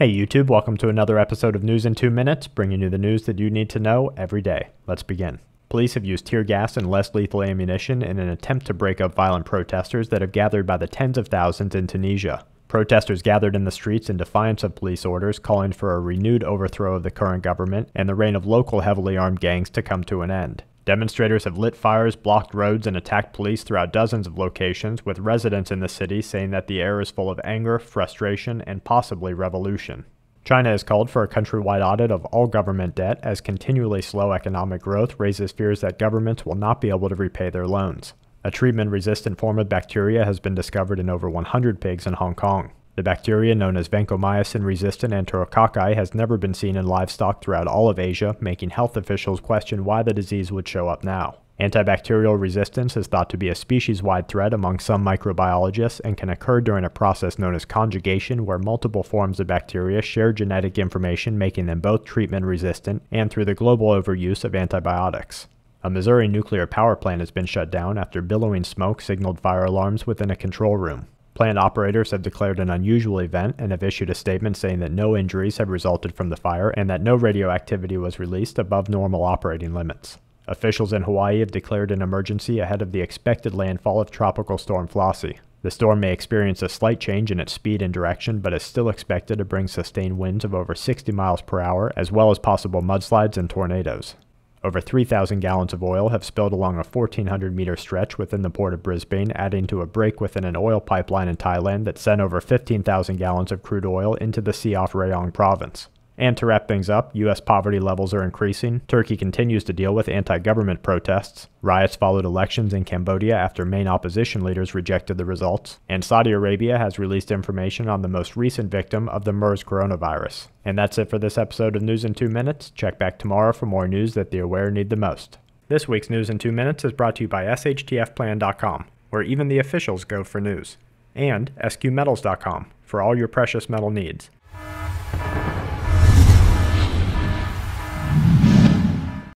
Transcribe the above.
Hey YouTube, welcome to another episode of News in 2 Minutes, bringing you the news that you need to know every day. Let's begin. Police have used tear gas and less lethal ammunition in an attempt to break up violent protesters that have gathered by the tens of thousands in Tunisia. Protesters gathered in the streets in defiance of police orders calling for a renewed overthrow of the current government and the reign of local heavily armed gangs to come to an end. Demonstrators have lit fires, blocked roads, and attacked police throughout dozens of locations, with residents in the city saying that the air is full of anger, frustration, and possibly revolution. China has called for a countrywide audit of all government debt as continually slow economic growth raises fears that governments will not be able to repay their loans. A treatment-resistant form of bacteria has been discovered in over 100 pigs in Hong Kong. The bacteria, known as vancomycin-resistant enterococci, has never been seen in livestock throughout all of Asia, making health officials question why the disease would show up now. Antibacterial resistance is thought to be a species-wide threat among some microbiologists and can occur during a process known as conjugation, where multiple forms of bacteria share genetic information, making them both treatment-resistant, and through the global overuse of antibiotics. A Missouri nuclear power plant has been shut down after billowing smoke signaled fire alarms within a control room. Plant operators have declared an unusual event and have issued a statement saying that no injuries have resulted from the fire and that no radioactivity was released above normal operating limits. Officials in Hawaii have declared an emergency ahead of the expected landfall of Tropical Storm Flossie. The storm may experience a slight change in its speed and direction, but is still expected to bring sustained winds of over 60 miles per hour, as well as possible mudslides and tornadoes. Over 3,000 gallons of oil have spilled along a 1,400-meter stretch within the port of Brisbane, adding to a break within an oil pipeline in Thailand that sent over 15,000 gallons of crude oil into the sea off Rayong province. And to wrap things up, U.S. poverty levels are increasing, Turkey continues to deal with anti-government protests, riots followed elections in Cambodia after main opposition leaders rejected the results, and Saudi Arabia has released information on the most recent victim of the MERS coronavirus. And that's it for this episode of News in 2 Minutes. Check back tomorrow for more news that the aware need the most. This week's News in 2 Minutes is brought to you by tshtfplan.com, where even the officials go for news, and sqmetals.com for all your precious metal needs.